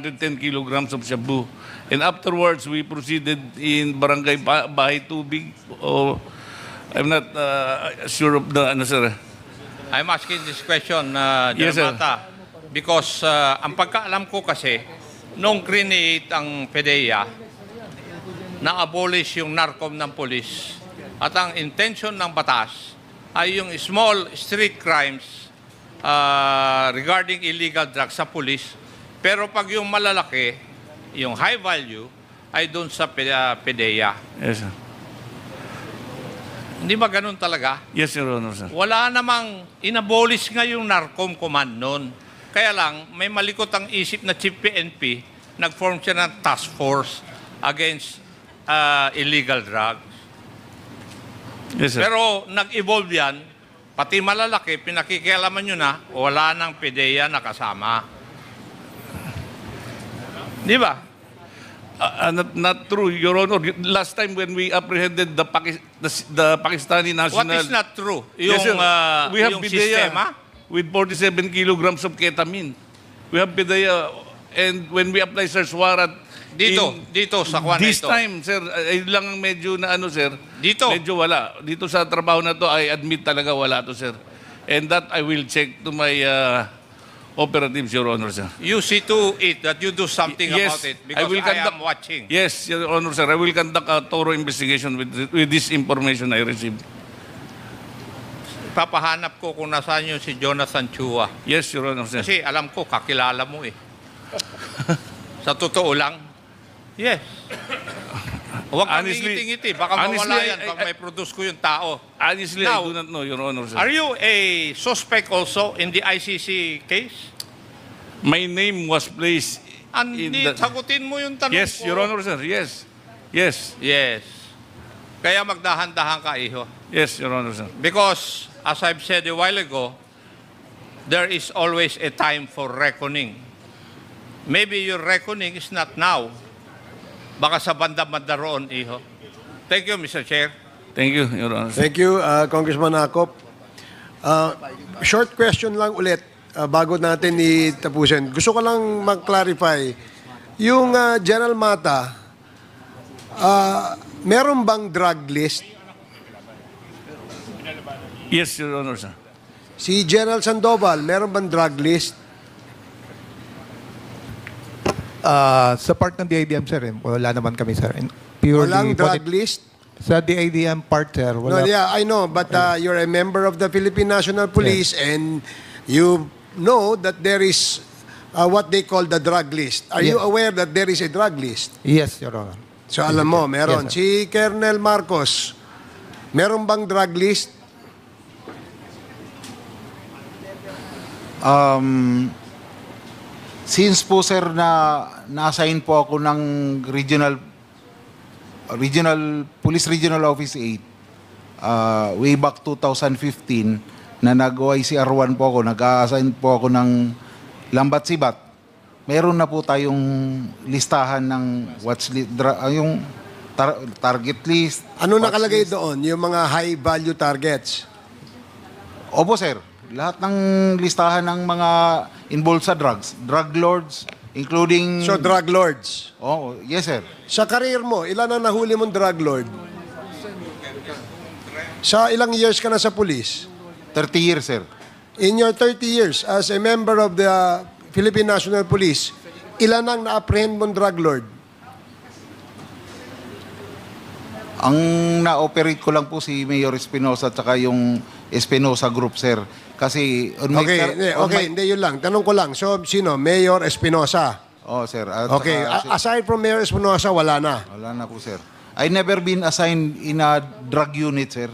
110 kilograms of shabu. And afterwards, we proceeded in Barangay Bahay Tubig. I'm not sure of the ano, sir. I'm asking this question, Yes, sir. Mata, because ang pagkaalam ko kasi, nung create ang PDEA, na-abolish yung NARCOM ng police at ang intention ng batas ay yung small street crimes regarding illegal drugs sa police. Pero pag yung malalaki, yung high value, ay doon sa PDEA. Yes, sir. Hindi ba ganun talaga? Yes, Your Honor, sir. Wala namang inabolish nga yung NARCOM command noon. Kaya lang, may malikot ang isip na Chief PNP, nag-form siya ng task force against illegal drugs. Yes, sir. Pero nag-evolve yan, pati malalaki, pinakikialaman nyo na, wala nang PDEA na kasama. Di ba? Not true, Your Honor. Last time when we apprehended the Pakistani national... What is not true? Yes, Yung, sir. We have yung PDEA sistema? with 47 kilograms of ketamine. We have PDEA, and when we apply search warrant... Dito sa kwan This ito. time, sir, ay lang ang medyo na ano, sir. Dito? Medyo wala. Dito sa trabaho na to, I admit talaga wala to, sir. And that I will check to my operatives, Your Honor, sir. You see to it that you do something Yes, about it I because will I conduct- am watching. Yes, Your Honor, sir. I will conduct a thorough investigation with this information I received. Papahanap ko kung nasaan yung si Jonathan Chua. Yes, Your Honor, sir. Kasi alam ko, kakilala mo eh. Sa totoo lang, yes. Huwag kang Honestly- ngiti-ngiti. Baka mawala honestly, yan pag may produce ko yung tao. Honestly, I Now, do not know, Your Honor, sir. Are you a suspect also in the ICC case? My name was placed in Hindi, the... sagutin mo yung tanong Yes, ko. Your Honor, sir. Yes. Yes. Yes. Kaya magdahan-dahan ka, iho. Yes, Your Honor, sir. Because, as I've said a while ago, there is always a time for reckoning. Maybe your reckoning is not now. Baka sa banda-banda roon, iho. Thank you, Mr. Chair. Thank you, Your Honor, sir. Thank you, Congressman Acop. Short question lang ulit bago natin itapusin. Gusto ko lang mag-clarify. Yung General Mata, meron bang drug list? Yes, Your Honor, sir. Si General Sandoval, meron bang drug list? Sa part ng DIDM, sir, wala naman kami, sir. Purely Walang drug list? Sa DIDM part, sir, No, wala. yeah, I know. But you're a member of the Philippine National Police and you know that there is what they call the drug list. Are you Yes. aware that there is a drug list? Yes, Your Honor. So alam mo, meron. Yes, Si sir. Colonel Marcos, meron bang drug list? Since po sir na-assign po ako ng Regional Police Regional Office 8 way back 2015 na nag-OICR1 po ako, nag-assign po ako ng Lambat Sibat. Meron na po tayong listahan ng yung target list. Ano watch nakalagay list. doon? Yung mga high value targets. Opo sir, lahat ng listahan ng mga involved sa drugs, drug lords, including... So drug lords. Oh, yes sir. Sa career mo, ilan ang nahuli mong drug lord? Sa ilang years ka na sa police? 30 years sir. In your 30 years as a member of the Philippine National Police, ilan ang na-apprehend mong drug lord? Ang na-operate ko lang po si Mayor Espinosa at saka yung Espinosa Group, sir. Kasi... Hindi, yun lang. Tanong ko lang. So, sino? Mayor Espinosa. Oh, sir. At Okay, saka aside from Mayor Espinosa, wala na. wala na po, sir. I never been assigned in a drug unit, sir,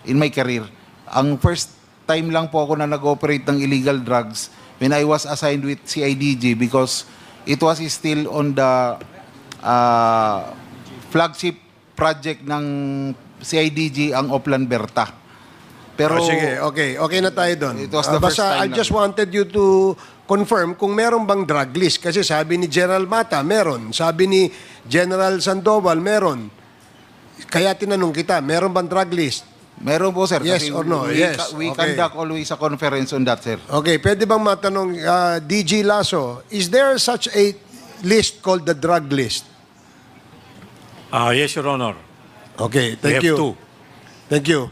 in my career. Ang first time lang po ako na nag-operate ng illegal drugs when I was assigned with CIDG because it was still on the flagship project ng CIDG ang Oplan Berta. Pero Sige, okay. Okay na tayo doon. It was the first Basta I time just lang. wanted you to confirm kung meron bang drug list. Kasi sabi ni General Mata, meron. Sabi ni General Sandoval, meron. Kaya tinanong kita, meron bang drug list? meron po, sir. Yes Kasi or no? We, Yes. we Okay. conduct always a conference on that, sir. Okay, pwede bang matanong, DG Lasso, is there such a list called the drug list? Yes, Your Honor. Okay, thank We you. have two. Thank you.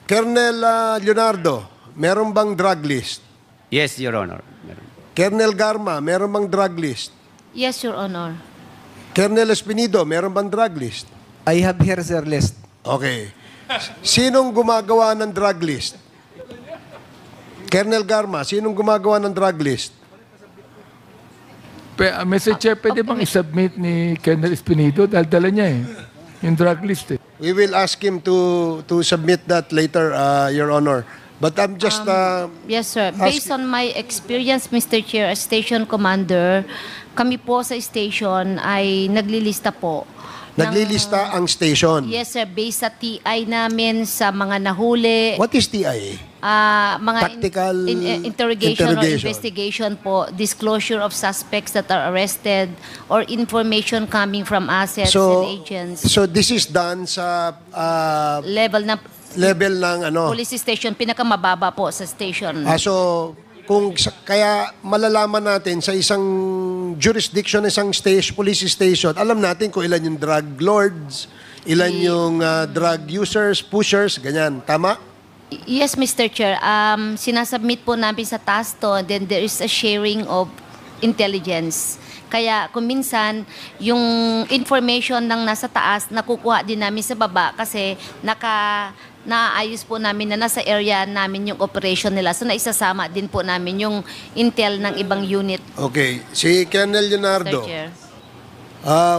Colonel Leonardo, meron bang drug list? Yes, Your Honor. Meron. Colonel Garma, meron bang drug list? Yes, Your Honor. Colonel Espinido, meron bang drug list? I have here, sir, list. Okay. Sinong gumagawa ng drug list? Colonel Garma, sinong gumagawa ng drug list? Mr. Chair, pwede bang isubmit ni Colonel Espinido? Dahil dala niya yung drug list We will ask him to submit that later, Your Honor. But I'm just... Yes, sir. Based on my experience, Mr. Chair, as station commander, kami po sa station ay naglilista po. naglilista ang station. Yes, sir. Based sa TI namin, sa mga nahuli, What is TIA? mga Tactical interrogation or interrogation. investigation po, disclosure of suspects that are arrested, or information coming from assets and agents. So this is done sa Level ng ano. police station, pinakamababa po sa station. So kaya malalaman natin sa isang jurisdiction, isang police station, alam natin kung ilan yung drug lords, ilan yung drug users, pushers, ganyan. Tama? Yes, Mr. Chair. Sinasubmit po namin sa task to, then there is a sharing of intelligence. Kaya kung minsan, yung information ng nasa taas, nakukuha din namin sa baba kasi naayos po namin na nasa area namin yung operation nila. So naisasama din po namin yung intel ng ibang unit, Okay. Si Colonel Mr. Leonardo, Chair.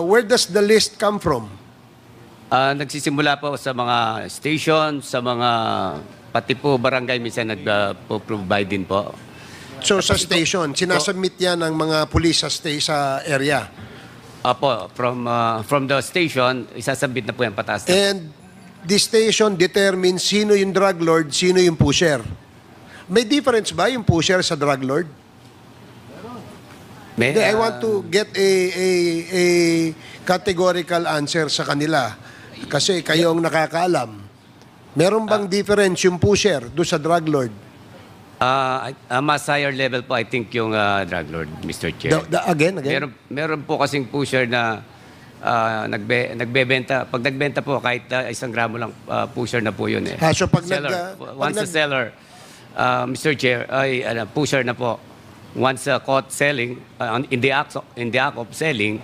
where does the list come from? Nagsisimula po sa mga station, sa mga pati po barangay minsan nagpo-provide din po. So sa station, sinasubmit yan ng mga police sa area. Apo, from the station, isasabit na po yan pataas. And the station determines sino yung drug lord, sino yung pusher. May difference ba yung pusher sa drug lord? May, Hindi, I want to get a categorical answer sa kanila. Kasi kayo ang nakakaalam. Meron bang difference yung pusher doon sa drug lord? mas higher level po, I think, yung drug lord, Mr. Chair. Again? Meron po kasing pusher na nagbebenta. Pag nagbenta po, kahit 1 gramo lang, pusher na po yun eh. So pag Once a seller, Mr. Chair, ay pusher na po. Once caught selling, in the act of selling,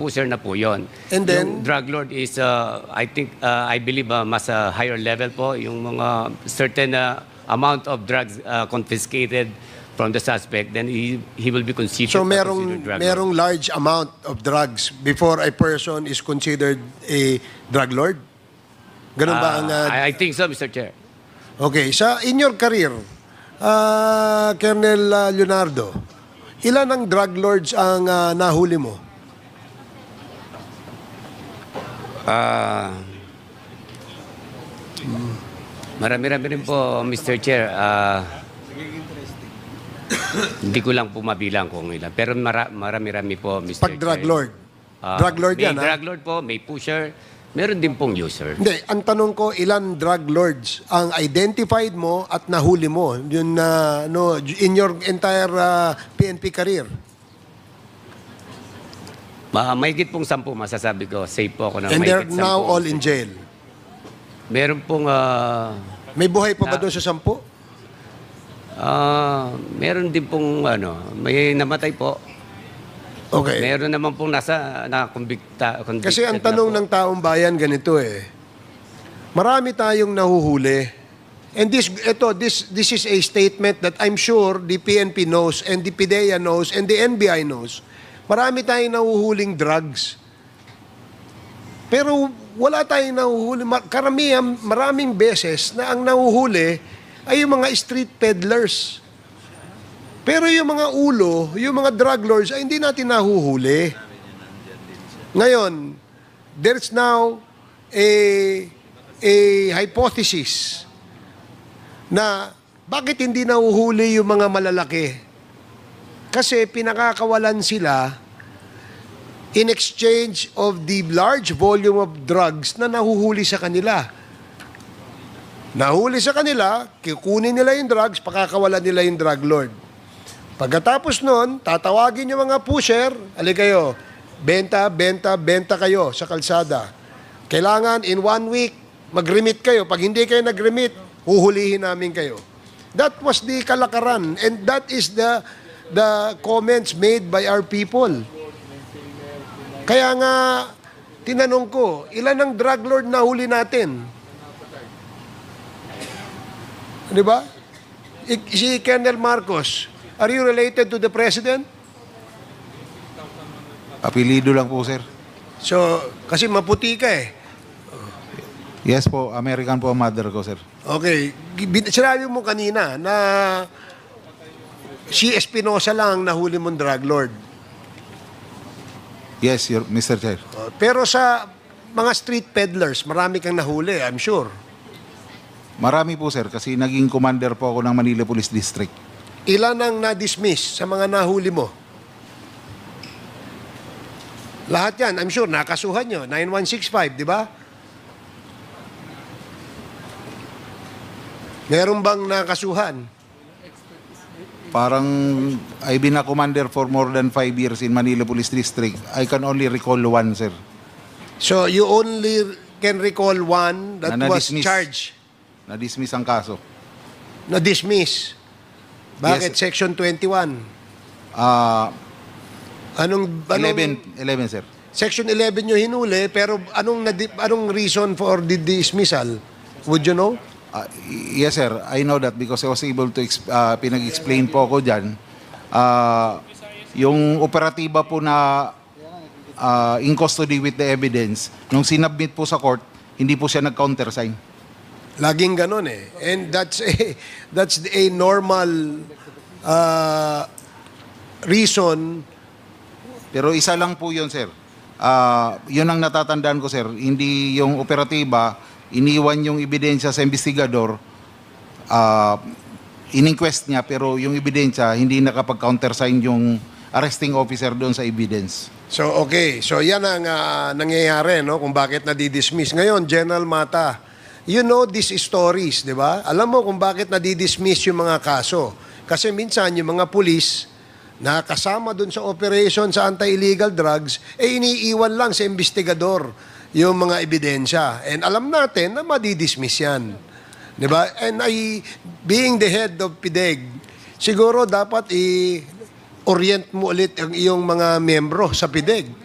pusher na po yun. And then, yung drug lord is, I think, I believe, mas higher level po. Yung mga certain amount of drugs confiscated from the suspect, then he will be considered. so considered drug lord. merong large amount of drugs before a person is considered a drug lord? Ganun ba ang... I think so, Mr. Chair. Okay, in your career, Colonel Leonardo, ilan ang drug lords ang nahuli mo? Marami-rami rin po, Mr. Chair. Hindi ko lang po mabilang kung ilan. Pero marami-rami po, Mr. Pag drug Chair. lord. Drug lord may yan, ha? drug lord po, may pusher. Meron din pong user. Hindi, ang tanong ko, ilan drug lords ang identified mo at nahuli mo yun, in your entire PNP career? Mahigit pong 10, masasabi ko. Safe po ako na And they're mahigit 10. now all in jail. Meron pong... May buhay pa ba doon sa 10? meron din pong may namatay po. Okay. Meron naman pong nakakumbikta. Kasi ang tanong ng taong bayan ganito eh. Marami tayong nahuhuli. And this is a statement that I'm sure the PNP knows and the PDEA knows and the NBI knows. Marami tayong nahuhuling drugs. Pero wala tayong nahuhuli. Maraming beses na ang nahuhuli ay yung mga street peddlers. Pero yung mga ulo, yung mga drug lords, ay hindi natin nahuhuli. Ngayon, there's now a hypothesis na bakit hindi nahuhuli yung mga malalaki? Kasi pinakakawalan sila in exchange of the large volume of drugs na nahuhuli sa kanila. Nahuli sa kanila, kukunin nila yung drugs, pakakawalan nila yung drug lord. Pagkatapos nun, tatawagin yung mga pusher, kayo, benta kayo sa kalsada. Kailangan in 1 week, mag-remit kayo. Pag hindi kayo nag-remit, huhulihin namin kayo. That was the kalakaran, and that is the comments made by our people. Kaya nga, tinanong ko, ilan ang drug lord na huli natin? Di ba? Si Colonel Marcos, are you related to the President? Apelido lang po, sir. So, kasi maputi ka eh. Yes po, American po ang mother ko, sir. Okay. Sinabi mo kanina na si Espinosa lang nahuli mong drug lord. Yes, Mr. Chair. Pero sa mga street peddlers, marami kang nahuli, I'm sure. Marami po, sir, kasi naging commander po ako ng Manila Police District. Ilan ang na-dismiss sa mga nahuli mo? Lahat yan, I'm sure, nakasuhan nyo. 9165, di ba? Meron bang nakasuhan? Parang I've been a commander for more than 5 years in Manila Police District. I can only recall one, sir. So, you only can recall one that Na was na-dismiss. charged, Na-dismiss ang kaso. na-dismiss. Bakit? Yes. Section 21. Anong 11, sir. Section 11 nyo hinuli, pero anong reason for the dismissal? Would you know? Yes, sir. I know that because I was able to pinag-explain po ako dyan. Yung operatiba po na in custody with the evidence, nung sinubmit po sa court, hindi po siya nag-countersign. Laging ganon eh. And that's a normal reason. Pero isa lang po yun, sir. Yun ang natatandaan ko, sir. Hindi yung operatiba, iniwan yung ebidensya sa investigador, in-inquest niya, pero yung ebidensya, hindi nakapag-countersign yung arresting officer doon sa evidence. So, okay. So, yan ang nangyayari, no? Kung bakit nadidismiss. Ngayon, General Mata, you know these stories, di ba? Alam mo kung bakit nadidismiss yung mga kaso. Kasi minsan, yung mga pulis na kasama dun sa operation sa anti-illegal drugs, iniiwan lang sa investigador yung mga ebidensya. And alam natin na madidismiss yan. Di ba? And being the head of PIDEG, siguro dapat orient mo ulit ang iyong mga membro sa PIDEG.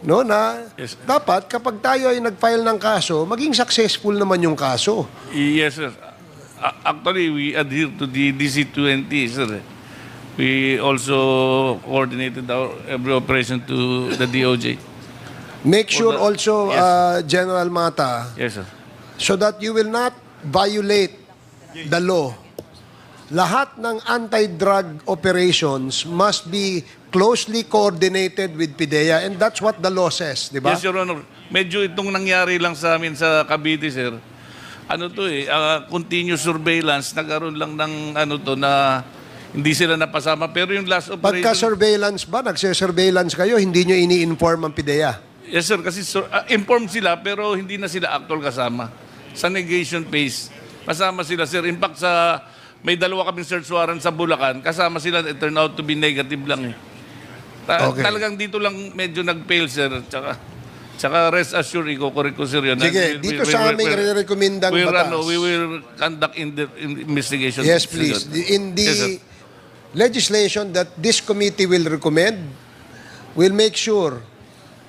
No, na Yes. dapat kapag tayo ay nag-file ng kaso, maging successful naman yung kaso. Yes, sir. Actually, we adhere to the DC-20, sir. We also coordinated our every operation to the DOJ. Make sure Or the- also, Yes. General Mata, Yes, sir. so that you will not violate the law. Lahat ng anti-drug operations must be closely coordinated with PIDEA, and that's what the law says, di ba? Yes, Your Honor. Medyo itong nangyari lang sa amin sa Cavite, sir. Ano to continuous surveillance. Nagkaroon lang ng na hindi sila napasama. Pero yung last operation... Pagka-surveillance ba, nagse-surveillance kayo, hindi nyo ini-inform ang PIDEA? Yes, sir. Kasi informed sila pero hindi na sila actual kasama. Sa negation phase, kasama sila, sir. In fact, may dalawa kaming search warrant sa Bulacan. Kasama sila, it turned out to be negative lang eh. Okay. Talagang dito lang medyo nag-fail, sir. Tsaka rest assured, i-correct ko, sir. Yun. Sige, dito sa aming re-recommendang batas. We will conduct investigation. Yes, please. In the Yes, sir. legislation that this committee will recommend, will make sure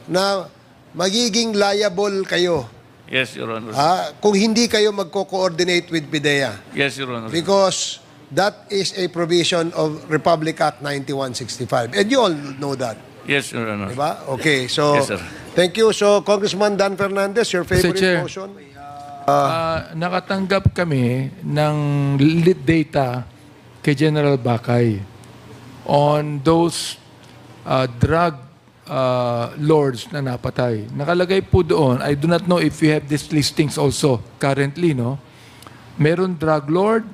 na magiging liable kayo Yes, Your Honor. kung hindi kayo magko-coordinate with PIDEA. Yes, Your Honor. Because that is a provision of Republic Act 9165. And you all know that. Yes, Your Honor. Diba? Okay, so Yes, sir. thank you. So, Congressman Dan Fernandez, your favorite Chair. motion? Nakatanggap kami ng lead data kay General Bakay on those drug lords na napatay. Nakalagay po doon, I do not know if you have these listings also currently, no? Meron drug lord,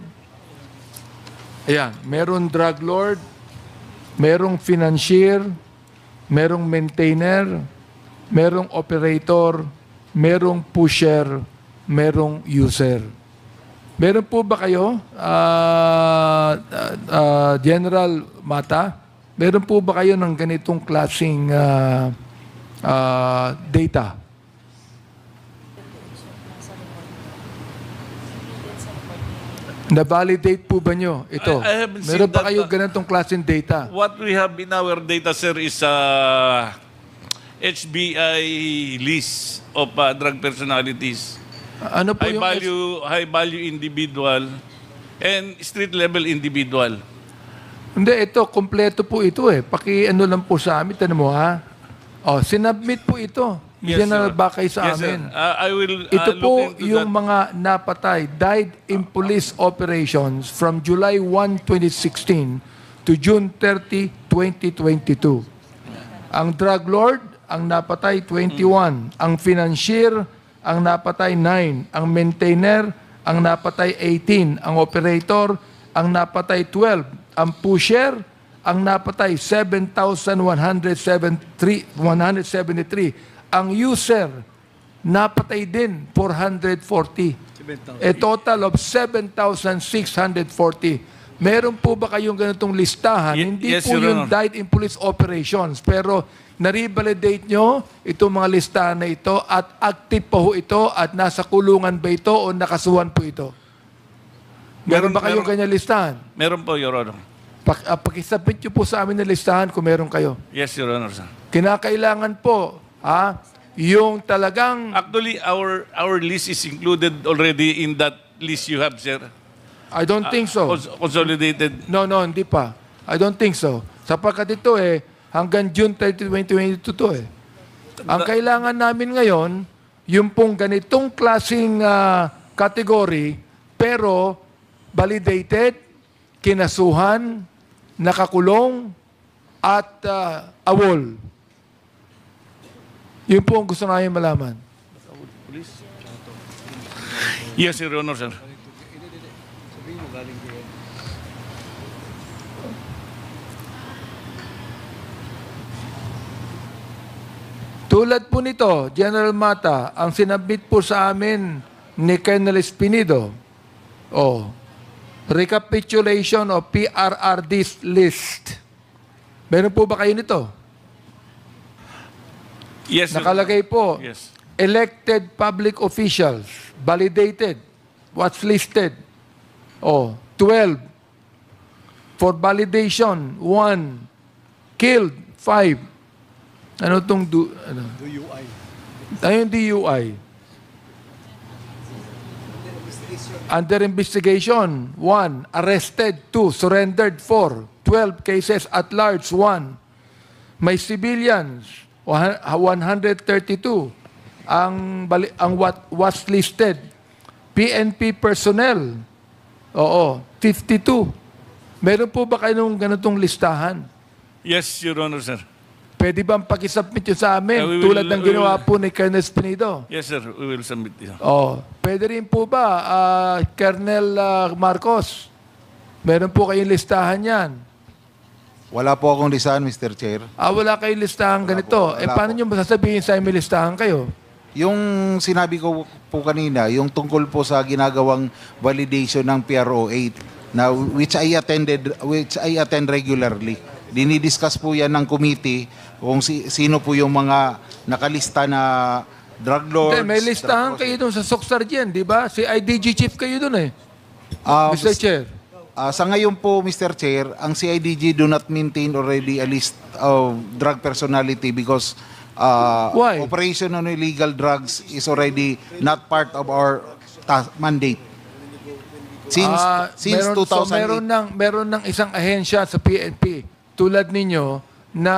ayan, meron drug lord, merong financier, merong maintainer, merong operator, merong pusher, merong user. Meron po ba kayo, General Mata, meron po ba kayo ng ganitong klaseng data? Na-validate po ba nyo ito? I haven't seen Meron ba that, kayo ganitong klaseng data? What we have in our data, sir, is HBI list of drug personalities. Ano po yung... High value individual and street level individual. Hindi, ito, kompleto po ito eh. Paki-ano lang po sa amin, tanong mo ha? O, sinubmit po ito. General sir. Bakay sa Yes, sir. amin. I will Ito look po into yung that. mga napatay, died in police operations from July 1, 2016 to June 30, 2022. Ang drug lord, ang napatay 21. Ang financier, ang napatay 9. Ang maintainer, ang napatay 18. Ang operator, ang napatay 12. Ang pusher, ang napatay 7,173. Ang user, napatay din 440. A total of 7,640. Meron po ba kayong ganitong listahan? Hindi Yes, po Your yung Honor. died in police operations, pero na-revalidate nyo itong mga listahan na ito at active pa ho ito at nasa kulungan ba ito o nakasuhan po ito? Meron ba kayong kanyang listahan? Meron po, Your Honor. Pakisubmit nyo po sa amin na listahan kung meron kayo. Yes, Your Honor, sir. Kinakailangan po, yung talagang... Actually, our list is included already in that list you have, sir. I don't think so. Consolidated. No, hindi pa. I don't think so. Sapagkat ito hanggang June 30, 2022 to Ang kailangan namin ngayon, yung pong ganitong klaseng category, pero validated, kinasuhan, nakakulong, at awol. Yun po ang gusto namin malaman. Yes, Your Honor, sir. Tulad po nito, General Mata, ang sinabit po sa amin ni Colonel Espinido, recapitulation of PRRD's list. Meron po ba kayo nito? Yes, Your Nakalagay po, Yes. elected public officials, validated, what's listed? 12. For validation, 1. Killed, 5. Ano itong DUI? Ano yung DUI? Under investigation, 1. Arrested, 2. Surrendered, 4. 12 cases at large, 1. May civilians, 132. Ang what was listed. PNP personnel, 52. Meron po ba kayong ganitong listahan? Yes, Your Honor, sir. Pwede bang pakisubmit yun sa amin we tulad will- ng we ginawa will- po ni Colonel Espinido? Yes, sir. We will submit it. Pwede rin po ba, Colonel Marcos? Meron po kayong listahan yan. Wala po akong listahan, Mr. Chair. Wala kayong listahan ganito. Wala Paano po. nyo masasabihin sa may listahan kayo? Yung sinabi ko po kanina, yung tungkol po sa ginagawang validation ng PRO8 na which I attend regularly. Dinidiscuss po yan ng committee kung sino po yung mga nakalista na drug lords. Hindi, may listahan kayo doon sa SOC Sergeant, di ba? Si IDG Chief kayo doon Mr. Chair. Sa ngayon po, Mr. Chair, ang CIDG do not maintain already a list of drug personality because Why? operation on illegal drugs is already not part of our mandate. Since 2008. Meron ng isang ahensya sa PNP tulad ninyo na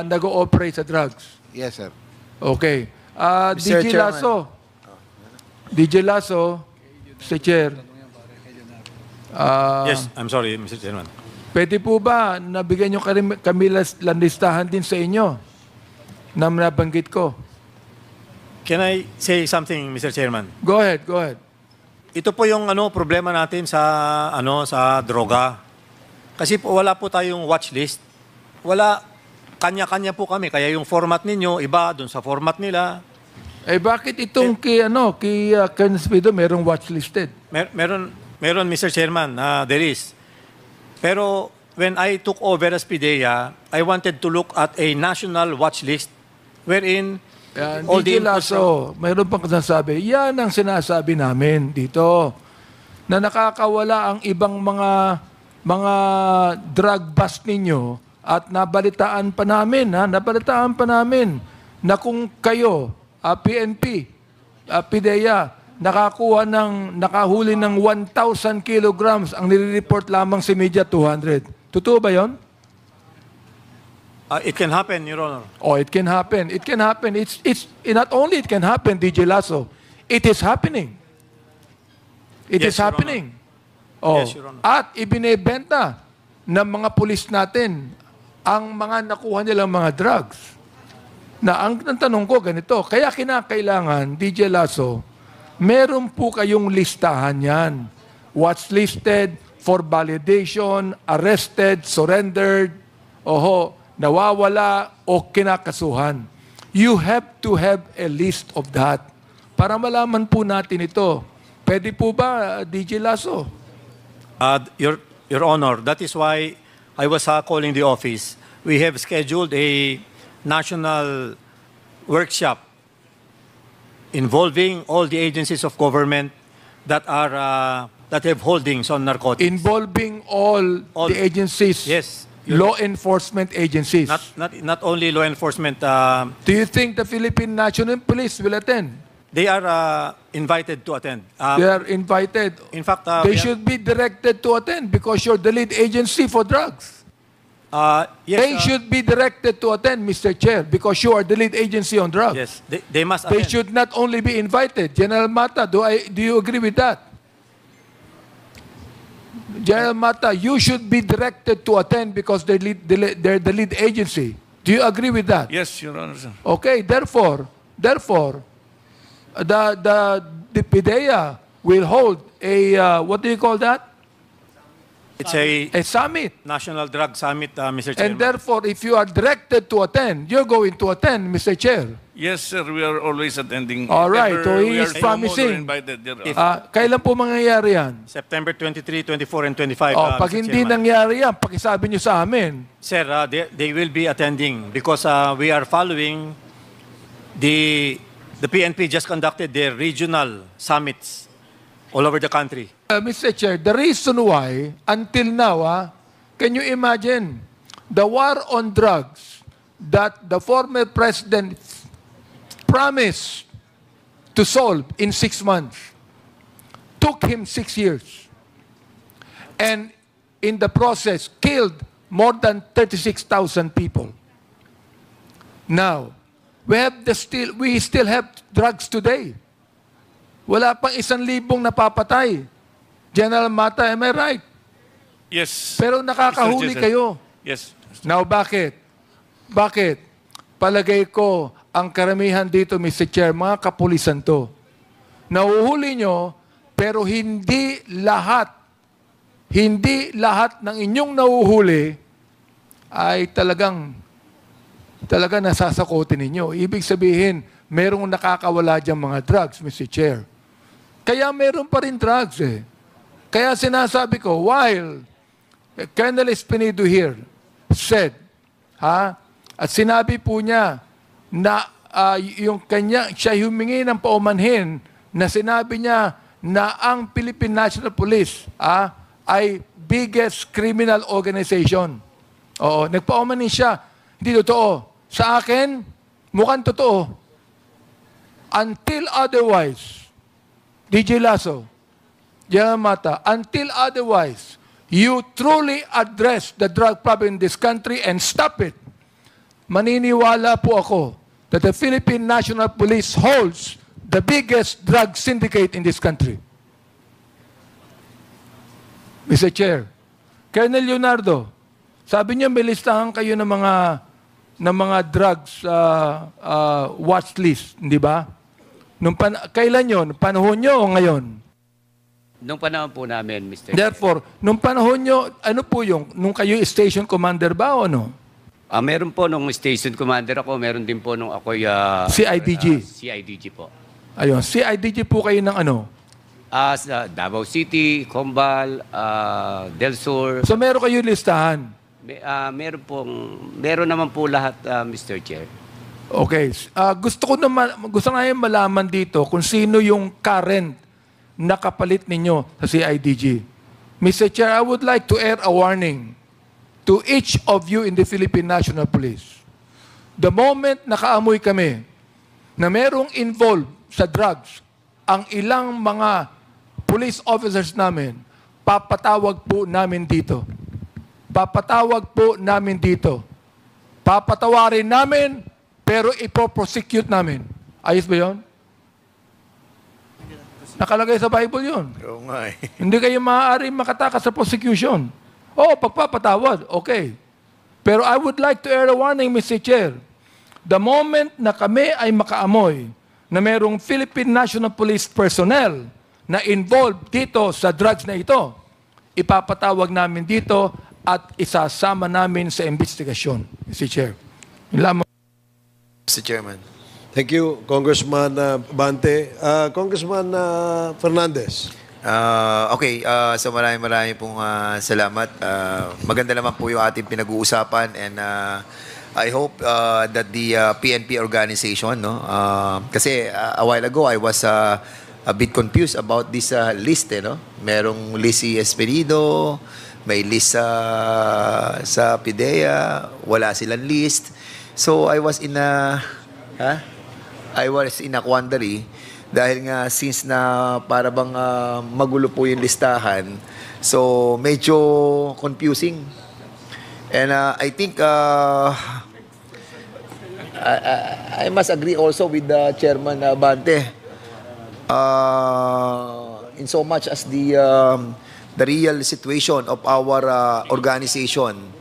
nag-ooperate sa drugs. Yes, sir. Okay. Mr. DJ Chairman. Lasso. DJ Lasso, Mr. Chair. Yes, I'm sorry, Mr. Chairman. Pwede po ba nabigyan nyo kami listahan din sa inyo na nabanggit ko? Can I say something, Mr. Chairman? Go ahead, go ahead. Ito po yung problema natin sa sa droga. Kasi po wala po tayong watch list. Wala, kanya-kanya po kami. Kaya yung format ninyo, iba doon sa format nila. Bakit itong kay Colonel Speedo merong watch listed? Meron, Meron, Mr. Chairman, there is. Pero when I took over as PIDEA, I wanted to look at a national watch list wherein all the DJ Lasso, mayroon pang sinasabi, yan ang sinasabi namin dito, na nakakawala ang ibang mga drug bust ninyo at nabalitaan pa namin na kung kayo, PNP, PIDEA, nakahuli ng 1,000 kilograms, ang nire-report lamang sa media 200. Totoo ba yon? it can happen, Your Honor. Oh, it can happen. It can happen. It's not only it can happen, DJ Lasso. It is happening. It Yes, is Your happening. Oh, Yes, Your Honor. at ibinebenta ng mga pulis natin ang mga nakuha nilang mga drugs. Ang tanong ko ganito, kaya kinakailangan, DJ Lasso, meron po kayong listahan yan. What's listed for validation, arrested, surrendered, nawawala o kinakasuhan. You have to have a list of that para malaman po natin ito. Pwede po ba, DJ Lasso? Your Honor, that is why I was calling the office. We have scheduled a national workshop involving all the agencies of government that have holdings on narcotics. Involving all the agencies, Yes. law enforcement agencies. Not only law enforcement. Do you think the Philippine National Police will attend? They are invited to attend. They are invited. In fact, They we are- should be directed to attend because you're the lead agency for drugs. yes, They should be directed to attend, Mr. Chair, because you are the lead agency on drugs. Yes, they must They attend. should not only be invited. General Mata, do you agree with that? General Mata, you should be directed to attend because they're the lead agency. Do you agree with that? Yes, Your Honor, sir. Okay, therefore, the PIDEA will hold a, what do you call that? It's a A summit. national drug summit, Mr. And Chairman. therefore, if you are directed to attend, you're going to attend, Mr. Chair. Yes, sir. We are always attending. All right, so he We is are promising. invited, Your Honor. Kailan po mangyayari yan? September 23, 24, and 25. Pag Mr. hindi Chairman. nangyari yan, pakisabi nyo sa amin. Sir, they will be attending because we are following the PNP just conducted their regional summits all over the country. Mr. Chair, the reason why, until now, can you imagine the war on drugs that the former president promised to solve in 6 months took him 6 years. And in the process, killed more than 36,000 people. Now, we still have drugs today. Wala pang 1,000 napapatay. General Mata, am I right? Yes. Pero nakakahuli Mr. Chair, sir. kayo. Yes. Now, bakit? Bakit? Palagay ko, ang karamihan dito, Mr. Chair, mga kapulisan to. Nahuhuli nyo, pero hindi lahat ng inyong nahuhuli ay talagang nasasakotin ninyo. Ibig sabihin, merong nakakawala diyang mga drugs, Mr. Chair. Kaya meron pa rin drugs eh. Kaya sinasabi ko, while Colonel Espinido here said, at sinabi po niya na siya humingi ng paumanhin na sinabi niya na ang Philippine National Police ay biggest criminal organization. Oo, nagpaumanhin siya. Hindi totoo. Sa akin, mukhang totoo. Until otherwise, DJ Lasso, General Mata, until otherwise, you truly address the drug problem in this country and stop it, maniniwala po ako that the Philippine National Police holds the biggest drug syndicate in this country. Mr. Chair, Colonel Leonardo, sabi niya may listahan kayo ng mga drugs watch list, di ba? Kailan yun? Panahon nyo o ngayon? Nung panahon po namin, Mr. Chair. Therefore, nung panahon nyo, ano po yung, nung kayo station commander ba o no? Meron po nung station commander ako, meron din po nung ako'y... CIDG. CIDG po. Ayun, CIDG po kayo ng ano? Sa Davao City, Combal, Del Sur. So meron kayo listahan. Meron naman po lahat, Mr. Chair. Okay. Gusto nga yung malaman dito kung sino yung current na kapalit ninyo sa CIDG. Mr. Chair, I would like to air a warning to each of you in the Philippine National Police. The moment nakaamoy kami na merong involved sa drugs, ang ilang mga police officers namin, papatawag po namin dito. Papatawag po namin dito. Papatawarin namin, pero ipoprosecute namin. Ayos ba yun? Nakalagay sa Bible yun. Oo nga eh. Hindi kayo maaari makatakas sa prosecution. Pagpapatawad, okay. Pero I would like to air a warning, Mr. Chair. The moment na kami ay makaamoy na merong Philippine National Police personnel na involved dito sa drugs na ito, ipapatawag namin dito at isasama namin sa investigasyon, Mr. Chair. Yun lamang. Mr. Chairman. Thank you, Congressman Bante. Congressman Fernandez. So maraming pong salamat. Maganda naman po yung ating pinag-uusapan and I hope that the PNP organization, no? Kasi a while ago I was a bit confused about this list, no? Merong list si Esperido, may list sa PIDEA, wala silang list. So I was in a quandary dahil nga since na para bang magulo po yung listahan, so medyo confusing. And I think I must agree also with the Chairman Bante in so much as the real situation of our organization,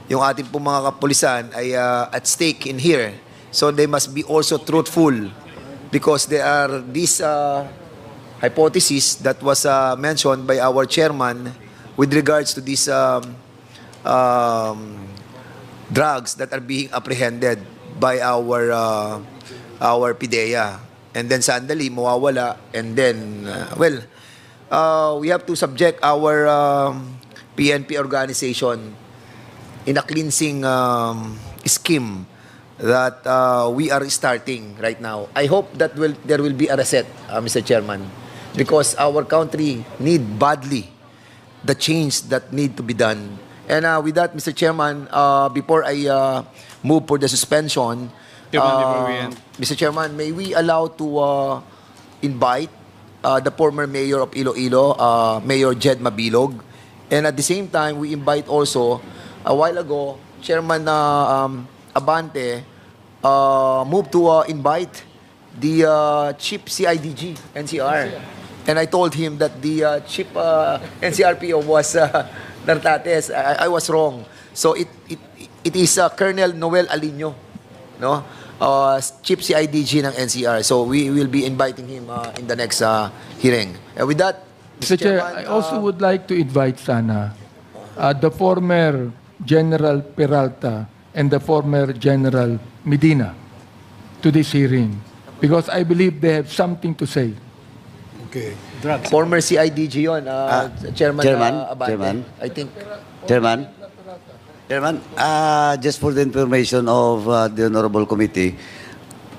yung ating po mga kapulisan ay at stake in here. So they must be also truthful because there are these hypotheses that was mentioned by our chairman with regards to these drugs that are being apprehended by our PIDEA. And then sandali, mawawala. And then, we have to subject our PNP organization in a cleansing scheme that we are starting right now. I hope that there will be a reset, Mr. Chairman, because our country need badly the change that need to be done. And with that, Mr. Chairman, before I move for the suspension, Mr. Chairman, may we allow to invite the former mayor of Iloilo, Mayor Jed Mabilog, and at the same time, we invite also, a while ago, Chairman Abante moved to invite the chief CIDG, NCR. And I told him that the chief NCRPO was Nartates. I was wrong. So it is Colonel Noel Alino, no? Chief CIDG ng NCR. So we will be inviting him in the next hearing. And with that, Mr. Chair, Chairman, I also would like to invite sana the former General Peralta and the former General Medina to this hearing because I believe they have something to say. Okay. former CIDG yun, Chairman Abante. I think. Chairman, just for the information of the Honorable Committee,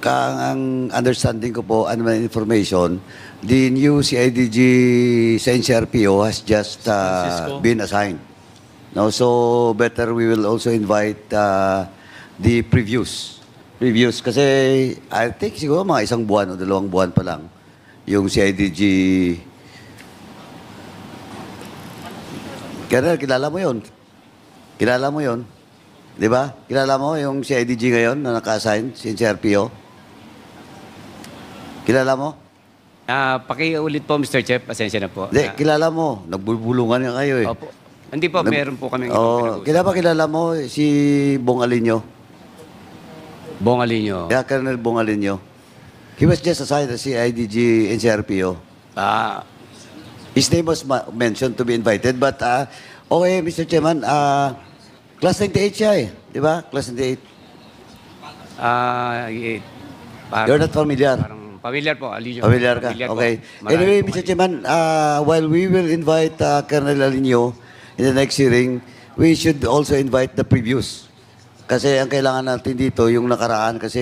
ang understanding ko po, ano man information, the new CIDG sa NCRPO has just been assigned. No, so better we will also invite the previews. Kasi I think siguro mga 1 buwan o 2 buwan pa lang yung CIDG. Colonel, kilala mo yun? Kilala mo yun? Di ba? Kilala mo yung CIDG ngayon na naka-assign, si NCRPO? Kilala mo? Pakiulit po, Mr. Chair. Pasensya na po. Hindi, kilala mo. Nagbubulungan nga kayo eh. Opo. Hindi po, meron po kami. Kilala mo si Bong Alinio? Bong Alinio. Yeah, Colonel Bong Alinio. He was just assigned as CIDG NCRPO. His name was mentioned to be invited, but okay, Mr. Chairman, class 98 siya eh. Di ba? Class 98. Parang, You're not familiar? Parang Familiar po, Alinio. Familiar ka? Familiar po. Okay. Marami Anyway, po Mr. kayo. Chairman, while we will invite Colonel Alinio in the next hearing, we should also invite the previous. Kasi ang kailangan natin dito, yung nakaraan, kasi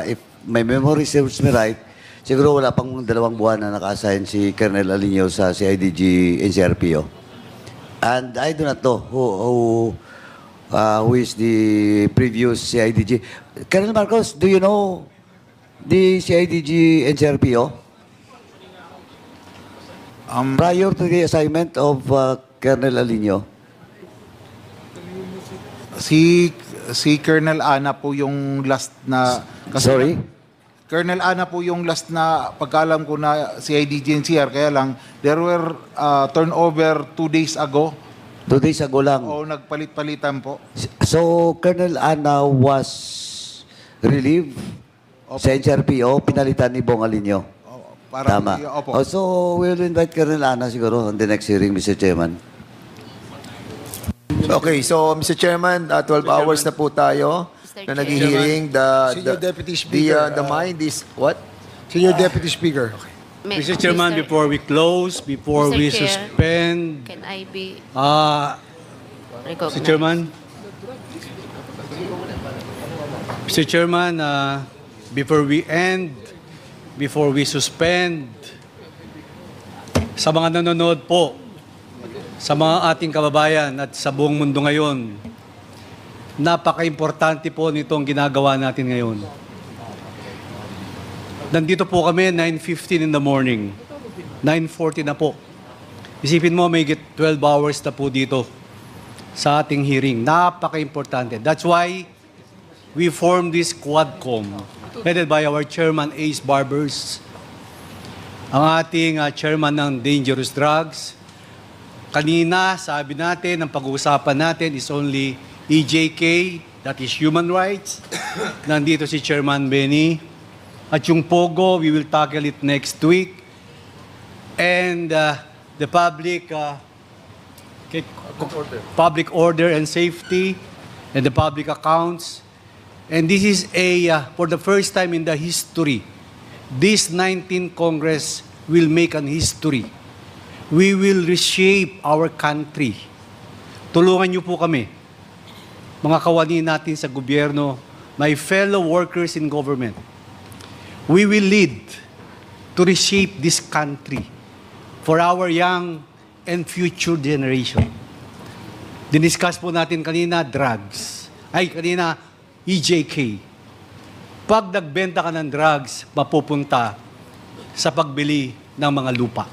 if my memory serves me right, siguro wala pang 2 buwan na naka-assign si Colonel Alinio sa CIDG NCRPO. And I do not know who is the previous CIDG. Colonel Marcos, do you know the CIDG NCRPO? Prior to the assignment of Colonel Alinio? Si Colonel Ana po yung last na... Sorry? Colonel Ana po yung last na pagkaalam ko na CIDG NCR, kaya lang there were turnover 2 days ago 2 days ago lang. o nagpalit-palitan po. So, Colonel Ana was relieved sa NCRPO, pinalitan ni Bong Alinio. Parang, Tama. Opo. So, we'll invite Colonel Ana siguro on the next hearing, Mr. Chairman. Okay, so Mr. Chairman, 12 hours na po tayo Mr. na Chair. nag-hearing. Senior Deputy Speaker, The mind is what? Senior Deputy Speaker. Mr. Chairman, before we close, before Mr. we Chair. suspend, Can I be Mr. recognized? Chairman, before we end, before we suspend, sa mga nanonood po, sa mga ating kababayan at sa buong mundo ngayon, napaka-importante po nitong ginagawa natin ngayon. Nandito po kami 9:15 in the morning. 9:40 na po. Isipin mo, may 12 hours na po dito sa ating hearing. Napaka-importante. That's why we formed this Quadcom, headed by our Chairman Ace Barbers, ang ating Chairman ng Dangerous Drugs. Kanina, sabi natin, ang pag-uusapan natin is only EJK, that is human rights. Nandito si Chairman Benny. At yung POGO, we will tackle it next week. And the public order and safety and the public accounts. And this is for the first time in the history, this 19th Congress will make an history. We will reshape our country. Tulungan niyo po kami, mga kawani natin sa gobyerno, my fellow workers in government. We will lead to reshape this country for our young and future generation. Diniscuss po natin kanina, drugs. Kanina, EJK. Pag nagbenta ka ng drugs, mapupunta sa pagbili ng mga lupa.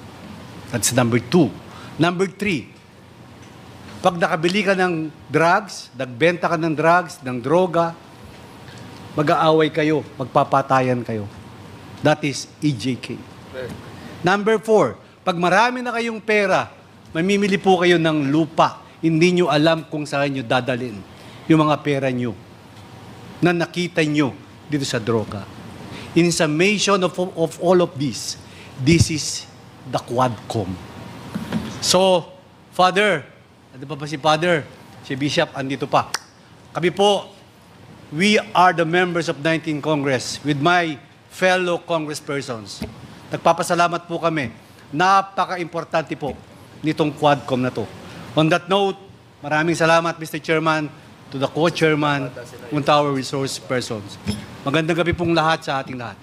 That's number 2. Number 3, pag nakabili ka ng drugs, nagbenta ka ng drugs, ng droga, mag-aaway kayo, magpapatayan kayo. That is EJK. Number 4, pag marami na kayong pera, mamimili po kayo ng lupa. Hindi nyo alam kung saan nyo dadalhin yung mga pera nyo na nakita nyo dito sa droga. In summation of all of this is the Quadcom. So, Father, ano pa si Father? Si Bishop, andito pa. Kami po, we are the members of 19th Congress with my fellow congresspersons. Nagpapasalamat po kami. Napaka-importante po nitong Quadcom na to. On that note, maraming salamat, Mr. Chairman, to the co-chairman, and to our resource persons. Magandang gabi pong lahat sa ating lahat.